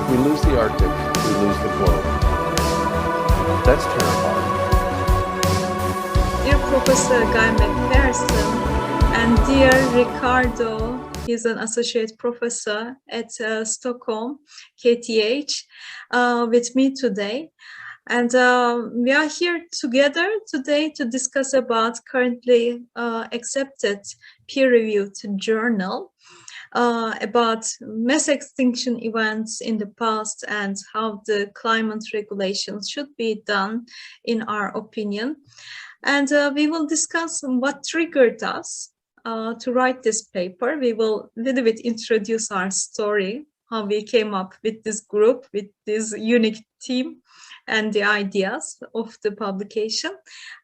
If we lose the Arctic, we lose the globe. That's terrifying. Dear Professor Guy McPherson and dear Ricardo, he's an associate professor at Stockholm, KTH, with me today. And we are here together today to discuss about currently accepted peer-reviewed journal about mass extinction events in the past and how the climate regulations should be done in our opinion. And we will discuss what triggered us to write this paper. We will a little bit introduce our story, how we came up with this group, with this unique team, and the ideas of the publication.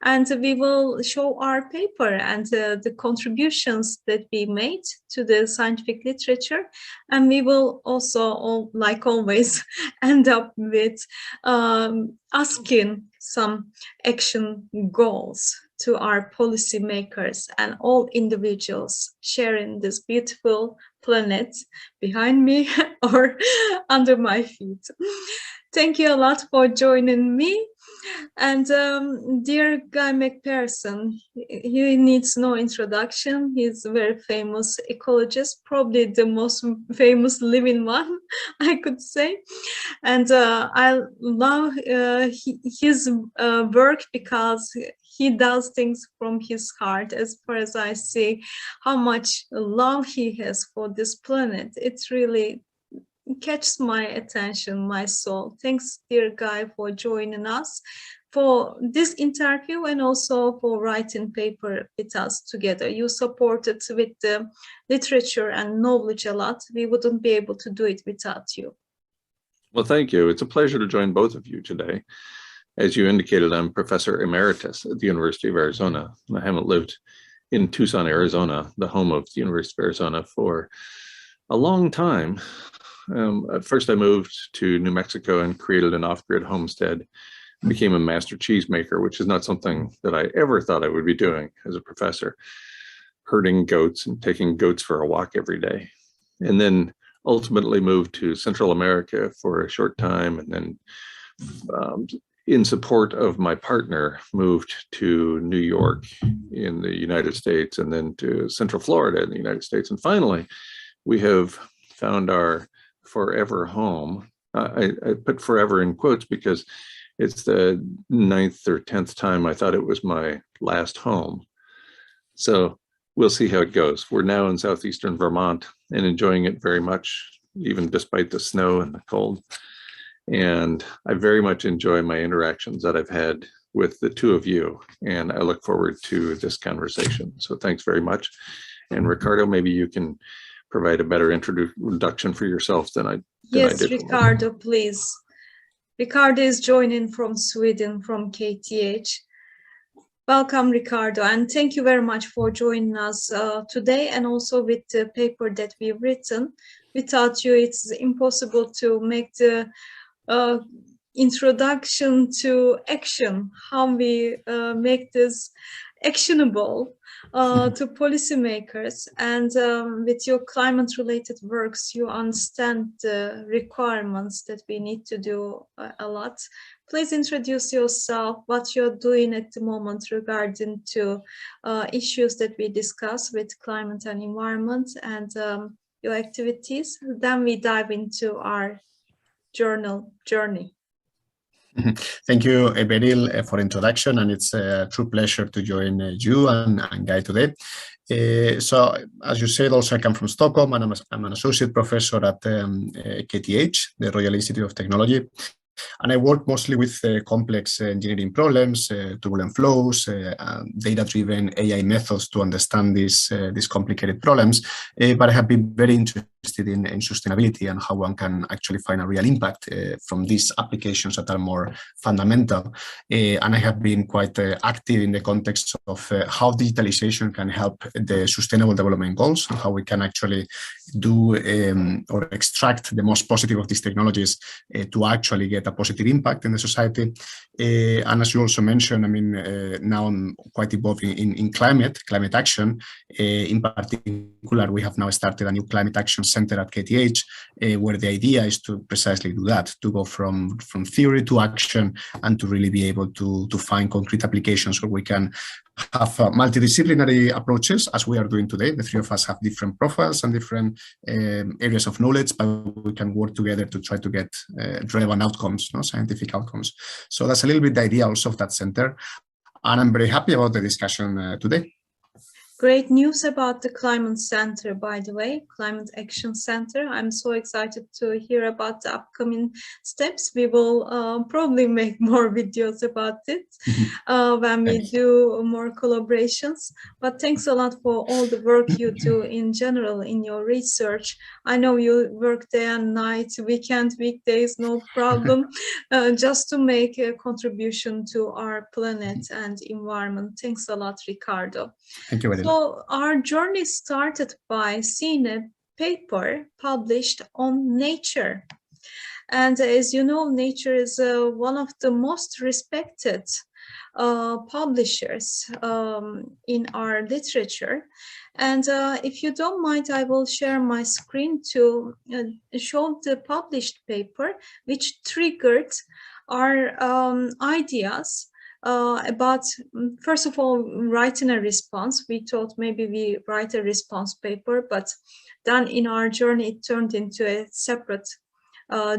And we will show our paper and the contributions that we made to the scientific literature. And we will also, like always, end up with asking some action goals to our policymakers and all individuals sharing this beautiful planet behind me or under my feet. Thank you a lot for joining me. And dear Guy McPherson, he needs no introduction. He's a very famous ecologist, probably the most famous living one, I could say. And I love his work because he does things from his heart. As far as I see how much love he has for this planet, it's really catches my attention, my soul. Thanks, dear Guy, for joining us for this interview and also for writing paper with us together. You supported with the literature and knowledge a lot. We wouldn't be able to do it without you. Well, thank you. It's a pleasure to join both of you today. As you indicated, I'm Professor Emeritus at the University of Arizona. I haven't lived in Tucson, Arizona, the home of the University of Arizona, for a long time. At first, I moved to New Mexico and created an off-grid homestead, became a master cheesemaker, which is not something that I ever thought I would be doing as a professor, herding goats and taking goats for a walk every day. And then ultimately moved to Central America for a short time, and then in support of my partner, moved to New York in the United States, and then to Central Florida in the United States. And finally, we have found our forever home. I put forever in quotes because it's the 9th or 10th time I thought it was my last home. So we'll see how it goes. We're now in southeastern Vermont and enjoying it very much, even despite the snow and the cold. And I very much enjoy my interactions that I've had with the two of you, and I look forward to this conversation. So thanks very much. And Ricardo, maybe you can provide a better introduction for yourself than I did. Yes, Ricardo, please. Ricardo is joining from Sweden, from KTH. Welcome, Ricardo, and thank you very much for joining us today, and also with the paper that we've written. Without you, it's impossible to make the introduction to action, how we make this actionable to policymakers. And with your climate-related works, you understand the requirements that we need to do a lot. Please introduce yourself, what you're doing at the moment regarding to issues that we discuss with climate and environment, and your activities. Then we dive into our journal journey. Thank you, Eberil, for introduction, and it's a true pleasure to join you and Guy today. So, as you said, also I come from Stockholm, and I'm an associate professor at KTH, the Royal Institute of Technology. And I work mostly with complex engineering problems, turbulent flows, data-driven AI methods to understand these complicated problems. But I have been very interested in sustainability and how one can actually find a real impact from these applications that are more fundamental. And I have been quite active in the context of how digitalization can help the Sustainable Development Goals, and how we can actually do or extract the most positive of these technologies to actually get a positive impact in the society. And as you also mentioned, I mean, now I'm quite involved in climate action, in particular particular, we have now started a new climate action center at KTH, where the idea is to precisely do that, to go from theory to action and to really be able to find concrete applications where we can have multidisciplinary approaches, as we are doing today. The three of us have different profiles and different areas of knowledge, but we can work together to try to get relevant outcomes, scientific outcomes. So that's a little bit the idea also of that center. And I'm very happy about the discussion today. Great news about the Climate Center, by the way, Climate Action Center. I'm so excited to hear about the upcoming steps. We will probably make more videos about it when we do more collaborations. But thanks a lot for all the work you do in general in your research. I know you work day and night, weekend, weekdays, no problem, just to make a contribution to our planet and environment. Thanks a lot, Ricardo. Thank you very much. So our journey started by seeing a paper published on Nature. And as you know, Nature is one of the most respected publishers in our literature. And if you don't mind, I will share my screen to show the published paper, which triggered our ideas about, first of all, writing a response. We thought maybe we write a response paper, but then in our journey, it turned into a separate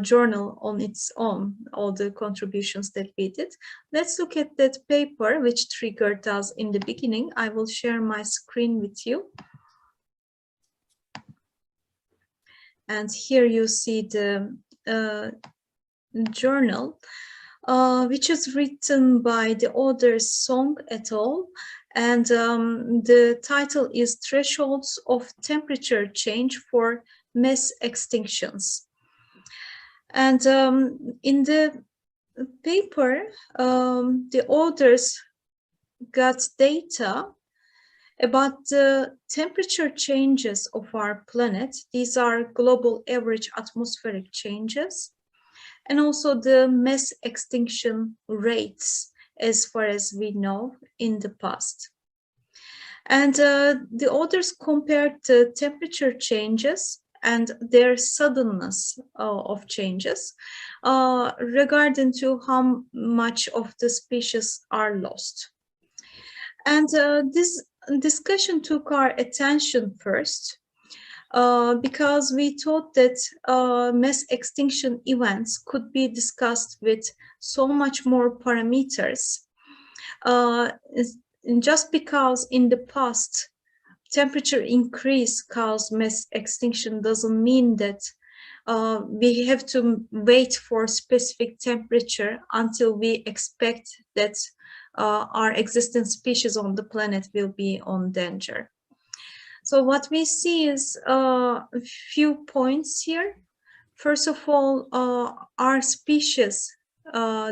journal on its own, all the contributions that we did. Let's look at that paper, which triggered us in the beginning. I will share my screen with you. And here you see the journal, which is written by the authors Song et al. And the title is Thresholds of Temperature Change for Mass Extinctions. And in the paper, the authors got data about the temperature changes of our planet. These are global average atmospheric changes, and also the mass extinction rates, as far as we know in the past. And the authors compared the temperature changes and their suddenness of changes regarding to how much of the species are lost. And this discussion took our attention first, because we thought that mass extinction events could be discussed with so much more parameters. Just because in the past temperature increase caused mass extinction doesn't mean that we have to wait for specific temperature until we expect that our existing species on the planet will be on danger. So what we see is a few points here. First of all, our species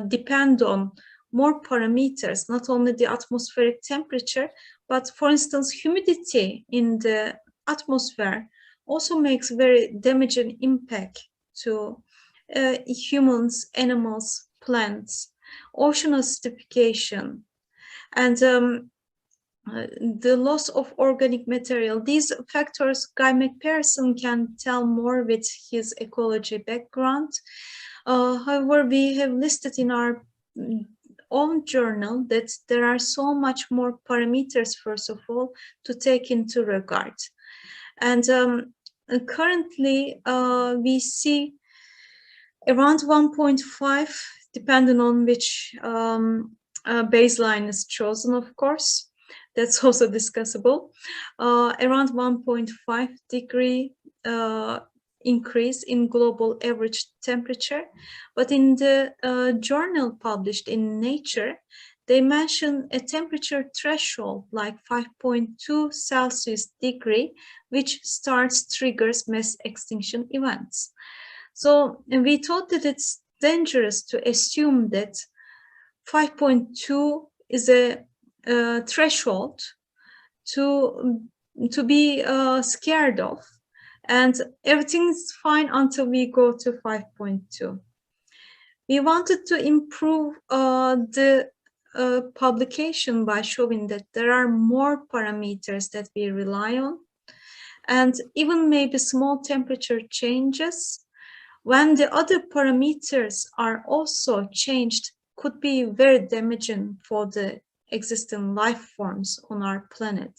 depend on more parameters, not only the atmospheric temperature, but for instance, humidity in the atmosphere also makes very damaging impact to humans, animals, plants, ocean acidification, and the loss of organic material. These factors, Guy McPherson can tell more with his ecology background. However, we have listed in our own journal that there are so much more parameters, first of all, to take into regard. And currently, we see around 1.5, depending on which baseline is chosen, of course. That's also discussable. Around 1.5 degree increase in global average temperature. But in the journal published in Nature, they mention a temperature threshold like 5.2 Celsius degree, which triggers mass extinction events. So we thought that it's dangerous to assume that 5.2 is a threshold to be scared of, and everything's fine until we go to 5.2. We wanted to improve the publication by showing that there are more parameters that we rely on, and even maybe small temperature changes, when the other parameters are also changed, could be very damaging for the existing life forms on our planet.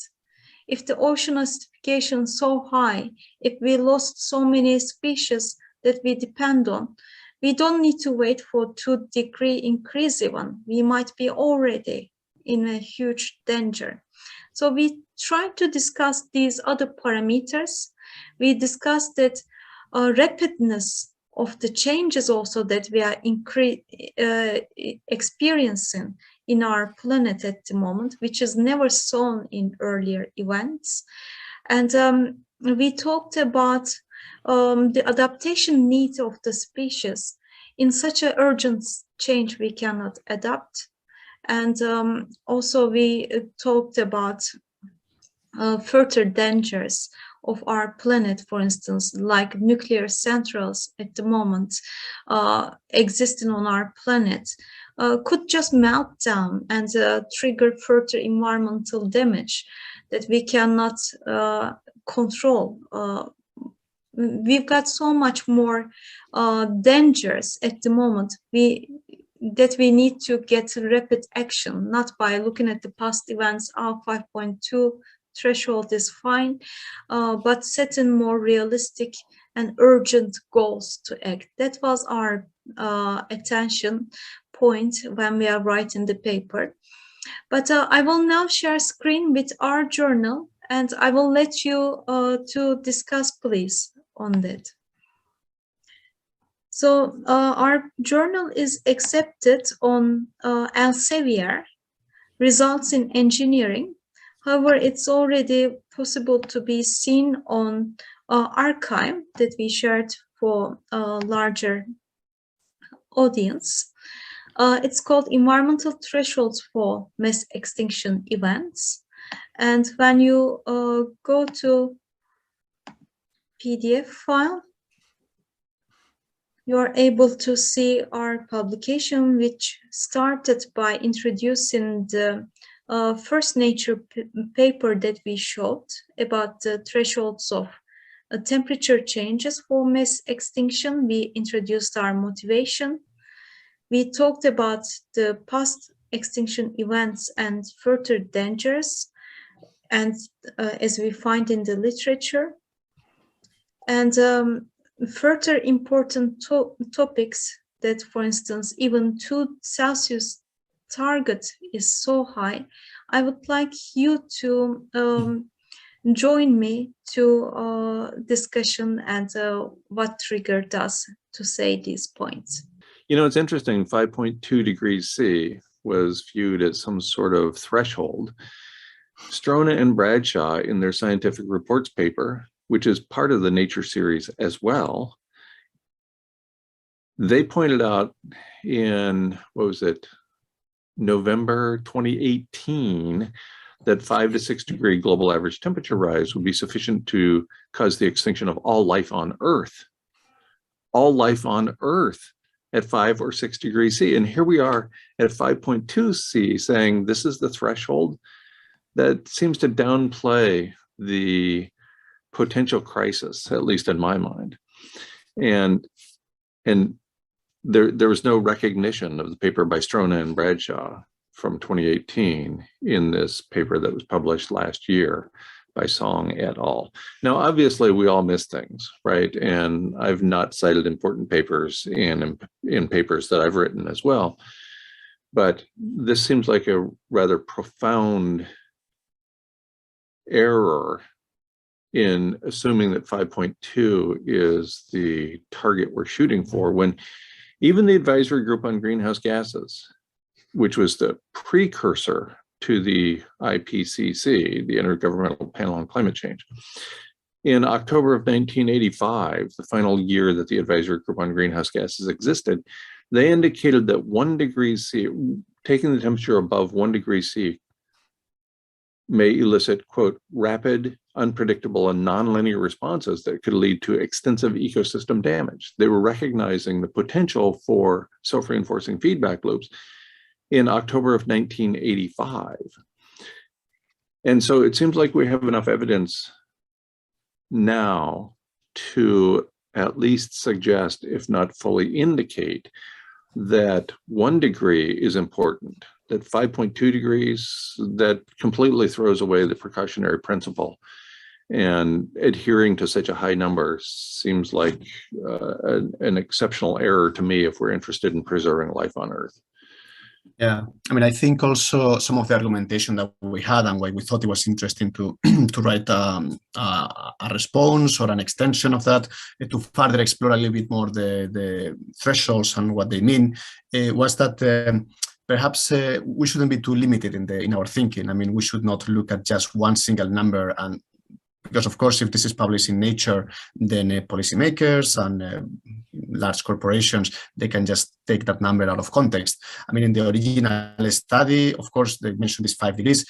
If the ocean acidification is so high, if we lost so many species that we depend on, we don't need to wait for 2-degree increase even. We might be already in a huge danger. So we tried to discuss these other parameters. We discussed that rapidness of the changes also that we are experiencing in our planet at the moment, which is never shown in earlier events. And we talked about the adaptation needs of the species. In such an urgent change, we cannot adapt. And also we talked about further dangers of our planet, for instance, like nuclear centrals at the moment existing on our planet could just melt down and trigger further environmental damage that we cannot control. We've got so much more dangers at the moment that we need to get rapid action, not by looking at the past events. Our 5.2 threshold is fine, but setting more realistic and urgent goals to act. That was our attention point when we are writing the paper. But I will now share screen with our journal, and I will let you to discuss, please, on that. So our journal is accepted on Elsevier, results in engineering. However, it's already possible to be seen on archive that we shared for a larger audience. It's called Environmental Thresholds for Mass Extinction Events. And when you go to PDF file, you're able to see our publication, which started by introducing the first Nature paper that we showed about the thresholds of temperature changes for mass extinction. We introduced our motivation. We talked about the past extinction events and further dangers, and as we find in the literature. And further important topics that, for instance, even 2 Celsius target is so high. I would like you to join me to discussion and what triggered us to say these points. You know, it's interesting, 5.2 degrees C was viewed as some sort of threshold. Strona and Bradshaw, in their scientific reports paper, which is part of the Nature series as well, they pointed out in, what was it, November 2018, that 5 to 6 degree global average temperature rise would be sufficient to cause the extinction of all life on Earth. All life on Earth at 5 or 6 degrees C. And here we are at 5.2 C saying this is the threshold. That seems to downplay the potential crisis, at least in my mind. And there was no recognition of the paper by Strona and Bradshaw from 2018 in this paper that was published last year by Song et al. Now, obviously, we all miss things, right? And I've not cited important papers in papers that I've written as well. But this seems like a rather profound error in assuming that 5.2 is the target we're shooting for, when even the Advisory Group on Greenhouse Gases, which was the precursor to the IPCC, the Intergovernmental Panel on Climate Change, in October of 1985, the final year that the Advisory Group on Greenhouse Gases existed, they indicated that 1 degree C, taking the temperature above 1 degree C, may elicit, quote, rapid, unpredictable, and nonlinear responses that could lead to extensive ecosystem damage. They were recognizing the potential for self-reinforcing feedback loops in October of 1985. And so it seems like we have enough evidence now to at least suggest, if not fully indicate, that 1 degree is important, that 5.2 degrees, that completely throws away the precautionary principle. And adhering to such a high number seems like an exceptional error to me if we're interested in preserving life on Earth. Yeah, I mean, I think also some of the argumentation that we had and why we thought it was interesting to to write a response or an extension of that to further explore a little bit more the thresholds and what they mean was that perhaps we shouldn't be too limited in our thinking. I mean, we should not look at just one single number, and because of course, if this is published in Nature, then policymakers and large corporations, they can just take that number out of context. I mean, in the original study, of course, they mentioned this 5 degrees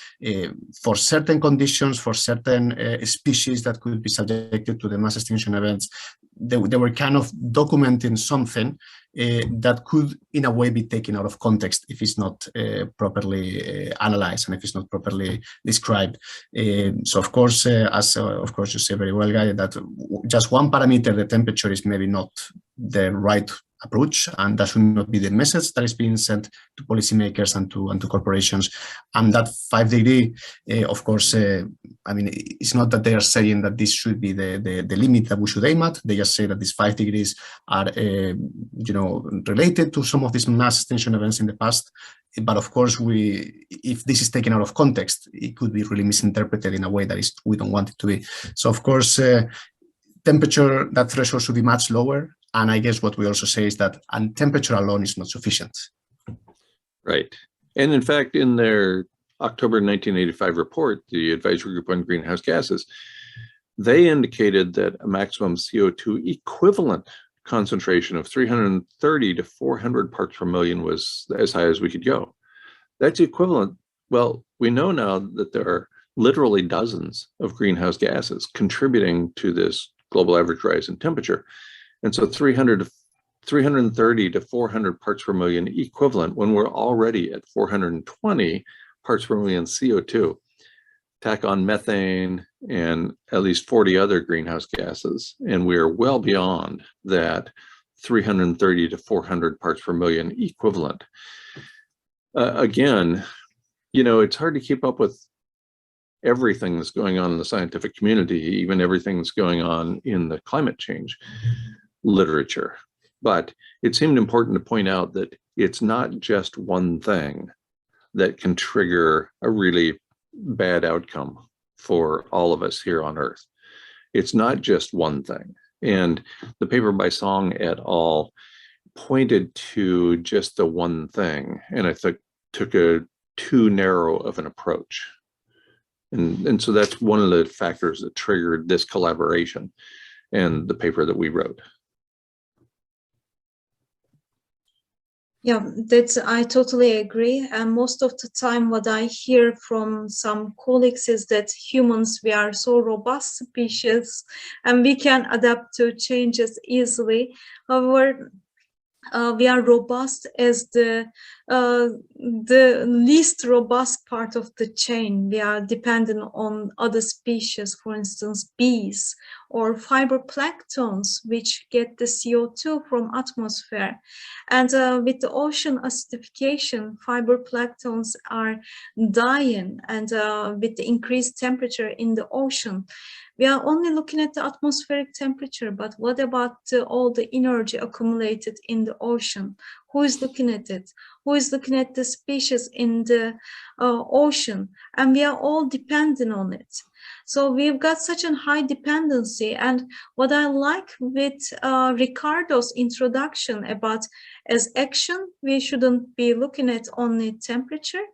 for certain conditions, for certain species that could be subjected to the mass extinction events. They were kind of documenting something that could, in a way, be taken out of context if it's not properly analyzed and if it's not properly described. So, of course, as of course you say very well, Guy, that just one parameter, the temperature, is maybe not the right approach, and that should not be the message that is being sent to policymakers and to corporations. And that 5 degree, of course, I mean, it's not that they are saying that this should be the limit that we should aim at. They just say that these 5 degrees are, you know, related to some of these mass extinction events in the past. But of course, if this is taken out of context, it could be really misinterpreted in a way that we don't want it to be. So, of course, temperature, that threshold should be much lower. And I guess what we also say is that temperature alone is not sufficient. Right. And in fact, in their October 1985 report, the Advisory Group on Greenhouse Gases, they indicated that a maximum CO2 equivalent concentration of 330 to 400 parts per million was as high as we could go. That's equivalent. Well, we know now that there are literally dozens of greenhouse gases contributing to this global average rise in temperature. And so 330 to 400 parts per million equivalent when we're already at 420 parts per million CO2. Tack on methane and at least 40 other greenhouse gases, and we are well beyond that 330 to 400 parts per million equivalent. Again, you know, it's hard to keep up with everything that's going on in the scientific community, even everything that's going on in the climate change literature. But it seemed important to point out that it's not just one thing that can trigger a really bad outcome for all of us here on Earth. It's not just one thing. And the paper by Song et al. Pointed to just the one thing, and I think took a too narrow of an approach. And so that's one of the factors that triggered this collaboration and the paper that we wrote. Yeah, I totally agree. And most of the time what I hear from some colleagues is that humans, we are so robust species and we can adapt to changes easily. However, we are robust as the least robust part of the chain. We are dependent on other species, for instance, bees or phytoplanktons, which get the CO2 from atmosphere. And with the ocean acidification, phytoplanktons are dying, and with the increased temperature in the ocean, we are only looking at the atmospheric temperature, but what about all the energy accumulated in the ocean? Who is looking at it? Who is looking at the species in the ocean? And we are all dependent on it. So we've got such a high dependency. And what I like with Ricardo's introduction about as action, we shouldn't be looking at only temperature.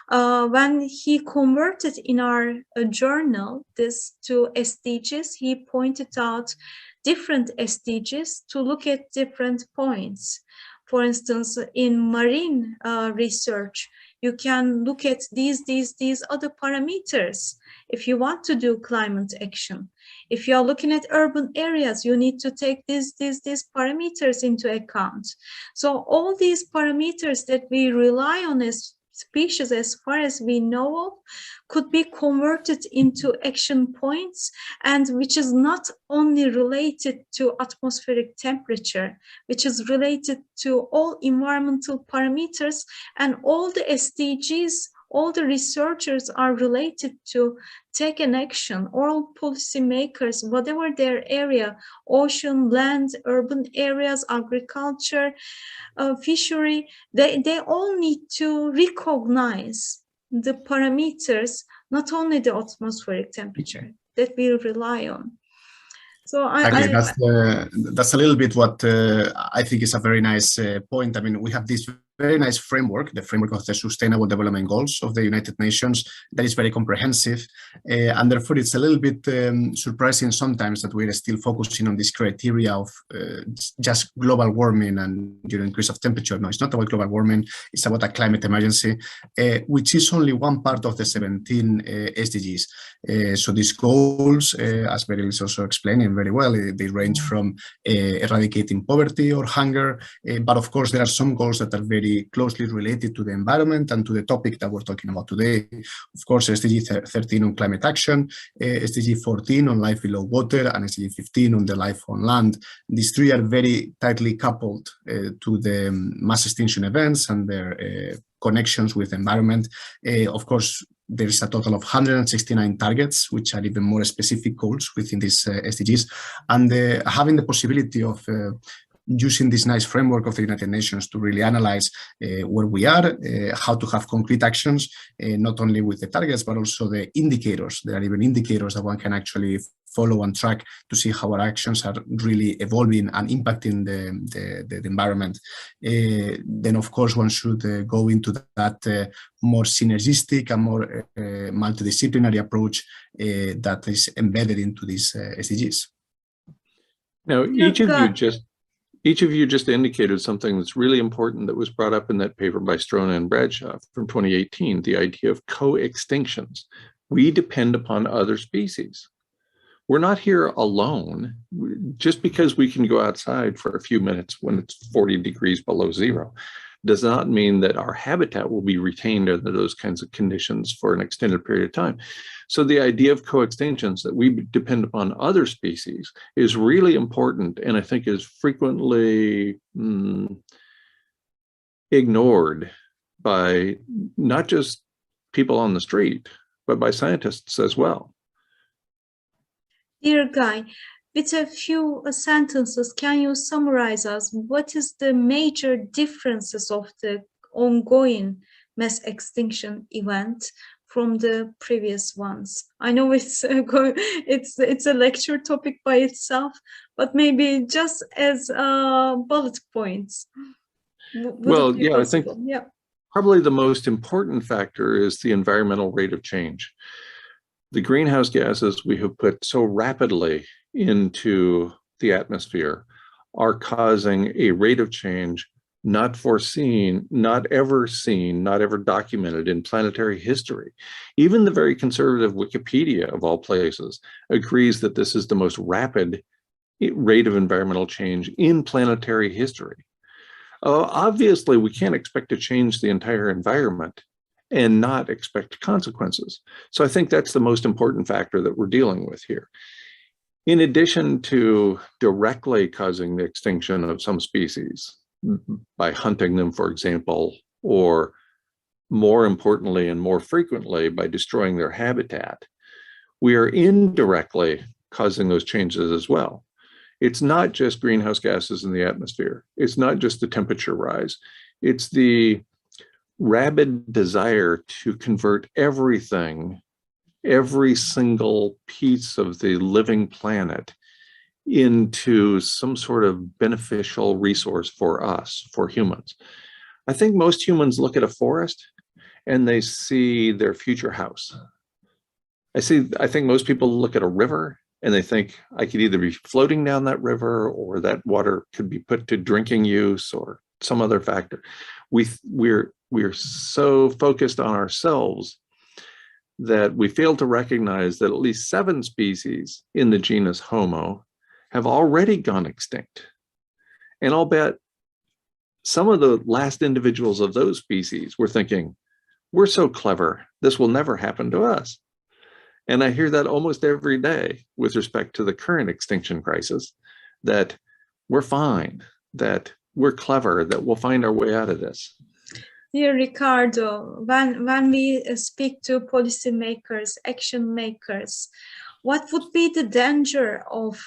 When he converted in our journal this to SDGs, he pointed out different SDGs to look at different points. For instance, in marine research, you can look at these other parameters if you want to do climate action. If you are looking at urban areas, you need to take these parameters into account. So all these parameters that we rely on as species, as far as we know of, could be converted into action points, and which is not only related to atmospheric temperature, which is related to all environmental parameters, and all the SDGs, all the researchers are related to take an action. All policymakers, whatever their area, ocean, land, urban areas, agriculture, fishery, they all need to recognize the parameters, not only the atmospheric temperature that we rely on. So that's a little bit what I think is a very nice point. I mean, we have this very nice framework, the framework of the Sustainable Development Goals of the United Nations, that is very comprehensive. And therefore, it's a little bit surprising sometimes that we're still focusing on this criteria of just global warming and increase of temperature. No, it's not about global warming, it's about a climate emergency, which is only one part of the 17 SDGs. So these goals, as Beryl is also explaining very well, they range from eradicating poverty or hunger, but of course there are some goals that are very closely related to the environment and to the topic that we're talking about today. Of course, SDG 13 on climate action, SDG 14 on life below water, and SDG 15 on the life on land. These three are very tightly coupled to the mass extinction events and their connections with the environment. Of course, there is a total of 169 targets, which are even more specific goals within these SDGs. And having the possibility of using this nice framework of the United Nations to really analyze where we are, how to have concrete actions, not only with the targets, but also the indicators. There are even indicators that one can actually follow and track to see how our actions are really evolving and impacting the environment. Then, of course, one should go into that more synergistic and more multidisciplinary approach that is embedded into these SDGs. Now, each of you just indicated something that's really important that was brought up in that paper by Strona and Bradshaw from 2018, the idea of co-extinctions. We depend upon other species. We're not here alone. Just because we can go outside for a few minutes when it's 40 degrees below zero does not mean that our habitat will be retained under those kinds of conditions for an extended period of time. So the idea of co-extinctions, that we depend upon other species, is really important, and I think is frequently ignored by not just people on the street, but by scientists as well. Dear Guy, with a few sentences, can you summarize us what is the major differences of the ongoing mass extinction event from the previous ones? I know it's a lecture topic by itself, but maybe just as bullet points. Well, yeah, I think probably the most important factor is the environmental rate of change. The greenhouse gases we have put so rapidly into the atmosphere are causing a rate of change not foreseen, not ever seen, not ever documented in planetary history. Even the very conservative Wikipedia, of all places, agrees that this is the most rapid rate of environmental change in planetary history. Obviously, we can't expect to change the entire environment and not expect consequences. So I think that's the most important factor that we're dealing with here. In addition to directly causing the extinction of some species by hunting them, for example, or more importantly and more frequently by destroying their habitat, we are indirectly causing those changes as well. It's not just greenhouse gases in the atmosphere. It's not just the temperature rise. It's the rabid desire to convert everything, every single piece of the living planet, into some sort of beneficial resource for us, for humans. I think most humans look at a forest and they see their future house. I think most people look at a river and they think, I could either be floating down that river, or that water could be put to drinking use, or some other factor. We're so focused on ourselves that we fail to recognize that at least 7 species in the genus Homo have already gone extinct. And I'll bet some of the last individuals of those species were thinking, we're so clever, this will never happen to us. And I hear that almost every day with respect to the current extinction crisis, that we're fine, that we're clever, that we'll find our way out of this. Dear Ricardo, when we speak to policymakers, action makers, what would be the danger of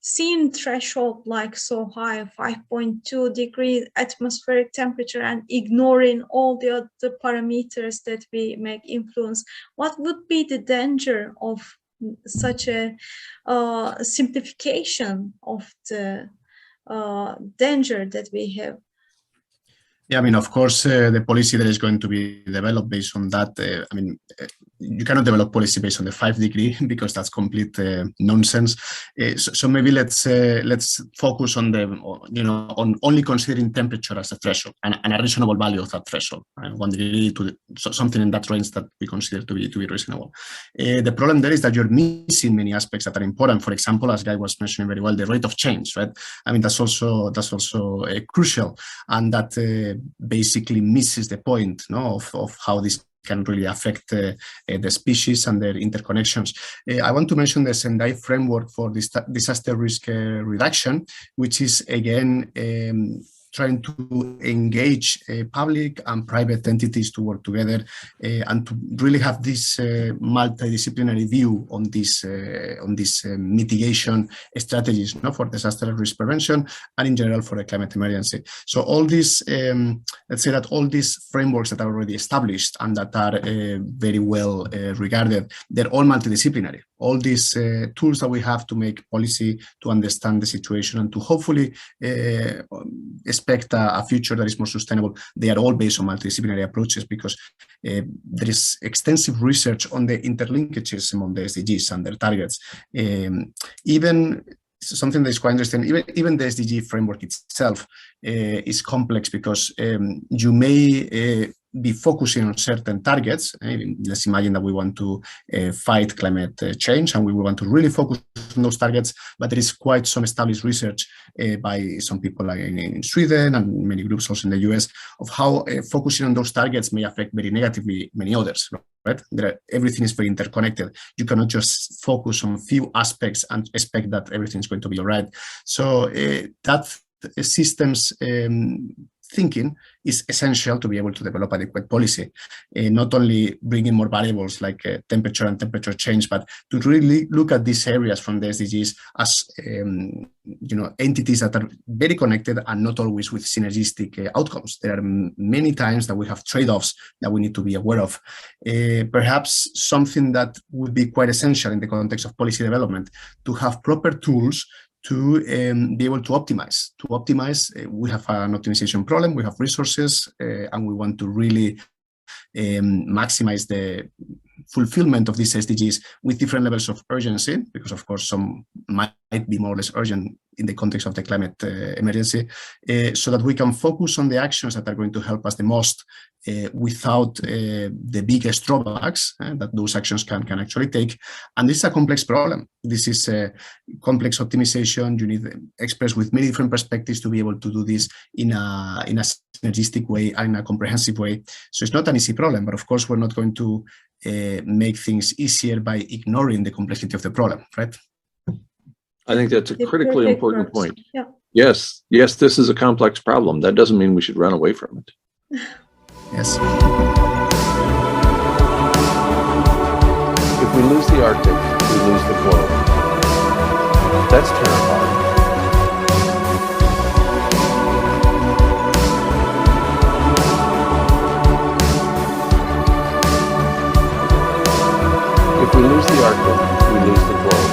seeing threshold like so high, 5.2 degree atmospheric temperature, and ignoring all the other parameters that we make influence? What would be the danger of such a simplification of the danger that we have? Yeah, I mean, of course, the policy that is going to be developed based on that, you cannot develop policy based on the 5 degree because that's complete nonsense. So maybe let's focus on on only considering temperature as a threshold and a reasonable value of that threshold, right? 1 degree to something in that range that we consider to be reasonable. The problem there is that you're missing many aspects that are important. For example, as Guy was mentioning very well, the rate of change, right? I mean, that's also crucial, and that basically misses the point, of how this can really affect the species and their interconnections. I want to mention the Sendai framework for disaster risk reduction, which is again trying to engage public and private entities to work together and to really have this multidisciplinary view on this mitigation strategies, for disaster risk prevention and in general for a climate emergency. So all these, let's say that all these frameworks that are already established and that are very well regarded, they're all multidisciplinary. All these tools that we have to make policy, to understand the situation and to hopefully expect a future that is more sustainable, they are all based on multidisciplinary approaches because there is extensive research on the interlinkages among the SDGs and their targets. Even something that is quite interesting, even the SDG framework itself is complex because you may be focusing on certain targets. Let's imagine that we want to fight climate change and we want to really focus on those targets, but there is quite some established research by some people like in Sweden and many groups also in the US of how focusing on those targets may affect very negatively many others. Right? Everything is very interconnected. You cannot just focus on few aspects and expect that everything is going to be all right. So that systems thinking is essential to be able to develop adequate policy, not only bringing more variables like temperature and temperature change, but to really look at these areas from the SDGs as entities that are very connected and not always with synergistic outcomes. There are many times that we have trade-offs that we need to be aware of. Perhaps something that would be quite essential in the context of policy development, to have proper tools to be able to optimize. We have an optimization problem, we have resources, and we want to really maximize the fulfillment of these SDGs with different levels of urgency, because of course some might be more or less urgent in the context of the climate emergency, so that we can focus on the actions that are going to help us the most without the biggest drawbacks that those actions can actually take. And this is a complex problem. This is a complex optimization. You need experts with many different perspectives to be able to do this in a synergistic way and in a comprehensive way. So it's not an easy problem, but of course we're not going to make things easier by ignoring the complexity of the problem, right? I think that's a critically important point. Yeah. Yes, this is a complex problem. That doesn't mean we should run away from it. Yes. If we lose the Arctic, we lose the globe. That's terrifying. If we lose the Arctic, we lose the globe.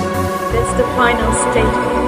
That's the final statement.